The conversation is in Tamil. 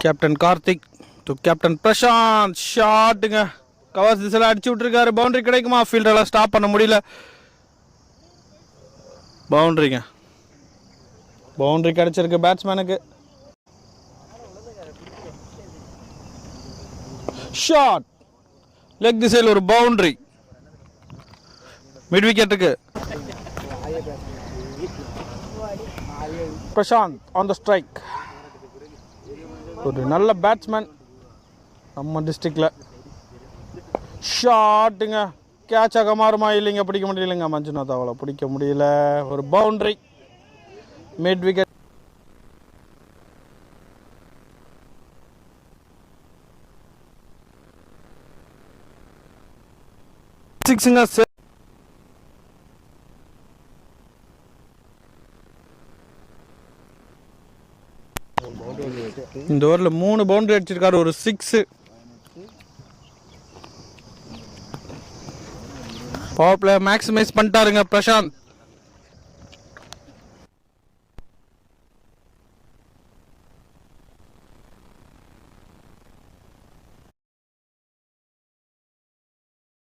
Captain Karthik to captain Prashanth. ஷாட்டுங்க, கவர்ஸ் திசையில் அடிச்சு விட்டுருக்காரு. பவுண்டரி கிடைக்குமா? ஃபீல்டெல்லாம் ஸ்டாப் பண்ண முடியல. பவுண்டரிங்க, பவுண்டரி கிடைச்சிருக்கு பேட்ஸ்மேனுக்கு. ஷாட் லெக் திசையில் ஒரு பவுண்டரி. மிட் விக்கெட்டுக்கு பிரசாந்த் ஆன் த ஸ்ட்ரைக். ஒரு நல்ல பேட்ஸ்மேன் நம்ம டிஸ்ட்ரிக்டில். ஷாட்டுங்க, கேட்சாக மாறுமா? இல்லைங்க, பிடிக்க முடியலைங்க. மஞ்சுநாத் அவளை பிடிக்க முடியல. ஒரு பவுண்டரி, மிட் விக்கெட். சிக்ஸுங்க. இந்த ஓவரில் 3 பவுண்டரி அடிச்சிருக்காரு, ஒரு 6. பவர் பிளே மேக்ஸிமைஸ் பண்ணிட்டாருங்க பிரசாந்த்.